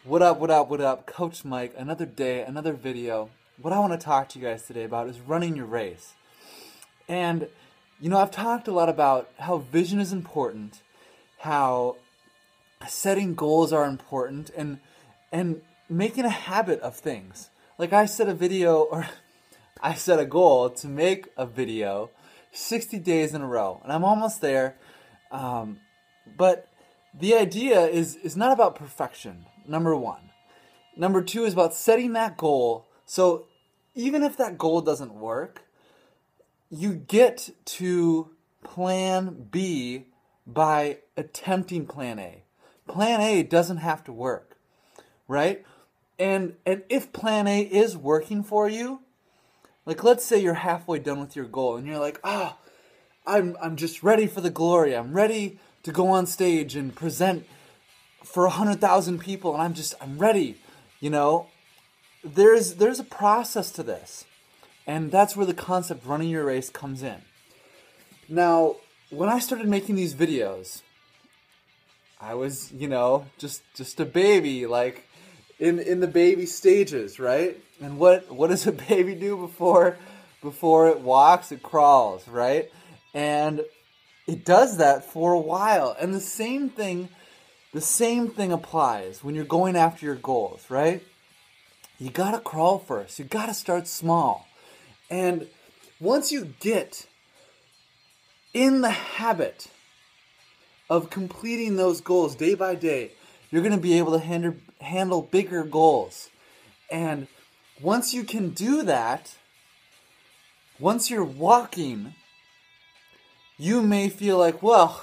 What up, what up, what up? Coach Mike, another day, another video. What I want to talk to you guys today about is running your race. And, I've talked a lot about how vision is important, how setting goals are important, and making a habit of things. Like I set a goal to make a video 60 days in a row, and I'm almost there. But the idea is not about perfection, number one. Number two is about setting that goal. So even if that goal doesn't work, you get to plan B by attempting plan A. Plan A doesn't have to work, right? And if plan A is working for you, like let's say you're halfway done with your goal and you're like, I'm just ready for the glory. I'm ready to go on stage and present for 100,000 people, and I'm ready. There's a process to this, and that's where the concept running your race comes in. Now, when I started making these videos, I was, just a baby, like in the baby stages, right? And what does a baby do before it walks? It crawls, right? And it does that for a while. And the same thing applies when you're going after your goals, right? You gotta crawl first. You gotta start small. And once you get in the habit of completing those goals day by day, you're gonna be able to handle bigger goals. And once you can do that, once you're walking, you may feel like, well,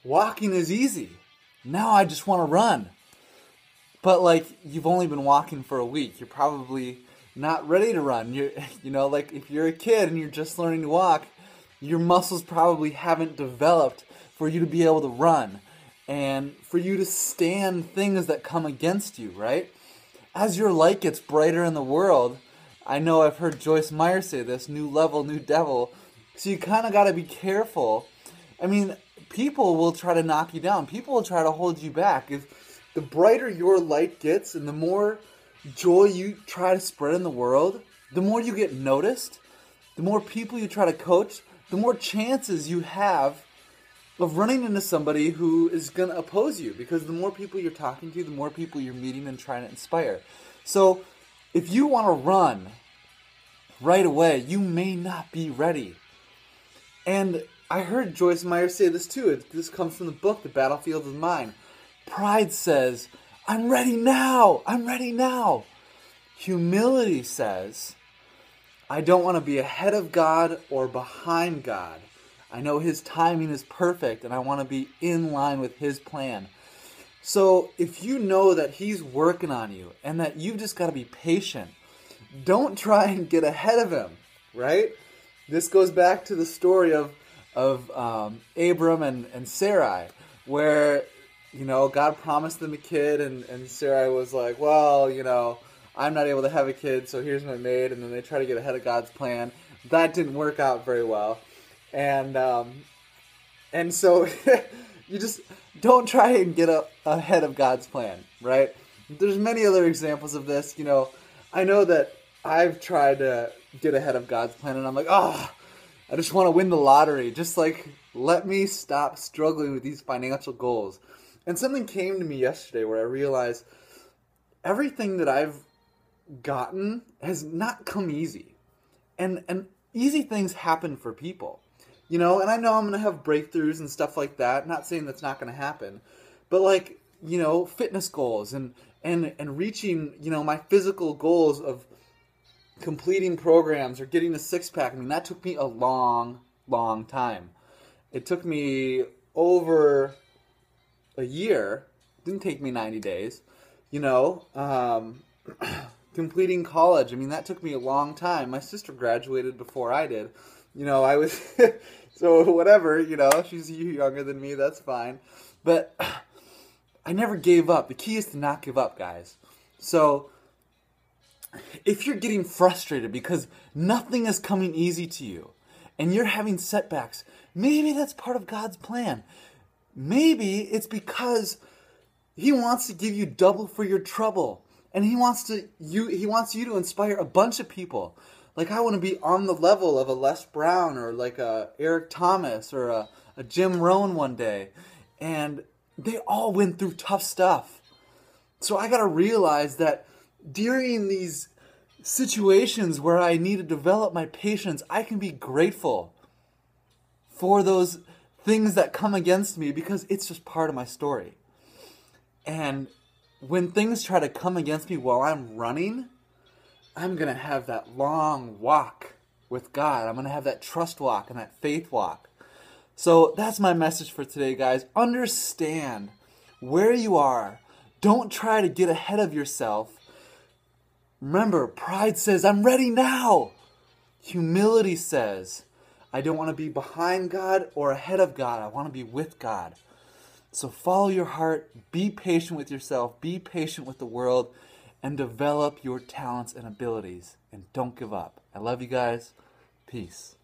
walking is easy. Now I just want to run. But you've only been walking for a week. You're probably not ready to run. Like if you're a kid and you're just learning to walk, your muscles probably haven't developed for you to be able to run and for you to stand things that come against you, right? As your light gets brighter in the world, I know I've heard Joyce Meyer say this, new level, new devil. So you kind of got to be careful. I mean, people will try to knock you down. People will try to hold you back. If the brighter your light gets and the more joy you try to spread in the world, the more you get noticed, the more people you try to coach, the more chances you have of running into somebody who is going to oppose you. Because the more people you're talking to, the more people you're meeting and trying to inspire. So if you want to run right away, you may not be ready. And I heard Joyce Meyer say this too. This comes from the book, The Battlefield of the Mind. Pride says, I'm ready now. I'm ready now. Humility says, I don't want to be ahead of God or behind God. I know His timing is perfect and I want to be in line with His plan. So if you know that He's working on you and that you've just got to be patient, don't try and get ahead of Him, right? This goes back to the story of Abram and Sarai, where, God promised them a kid, and Sarai was like, well, I'm not able to have a kid, so here's my maid, and then they try to get ahead of God's plan. That didn't work out very well. And so you just don't try and get ahead of God's plan, right? There's many other examples of this. I know that I've tried to get ahead of God's plan, and I'm like, I just want to win the lottery. Just let me stop struggling with these financial goals. And something came to me yesterday where I realized everything that I've gotten has not come easy. And easy things happen for people. And I know I'm going to have breakthroughs and stuff like that. Not saying that's not going to happen. But fitness goals and reaching, my physical goals of completing programs or getting a six-pack. I mean, that took me a long, long time. It took me over a year. It didn't take me 90 days. Completing college. I mean, that took me a long time. My sister graduated before I did. I was, so whatever, she's younger than me, that's fine. But I never gave up. The key is to not give up, guys. So if you're getting frustrated because nothing is coming easy to you and you're having setbacks, maybe that's part of God's plan. Maybe it's because He wants to give you double for your trouble. And he wants you to inspire a bunch of people. Like, I want to be on the level of a Les Brown or like a Eric Thomas or a Jim Rohn one day. And they all went through tough stuff. So I got to realize that during these situations where I need to develop my patience, I can be grateful for those things that come against me because it's just part of my story. And when things try to come against me while I'm running, I'm going to have that long walk with God. I'm going to have that trust walk and that faith walk. So that's my message for today, guys. Understand where you are. Don't try to get ahead of yourself. Remember, pride says, I'm ready now. Humility says, I don't want to be behind God or ahead of God. I want to be with God. So follow your heart, be patient with yourself, be patient with the world, and develop your talents and abilities. And don't give up. I love you guys. Peace.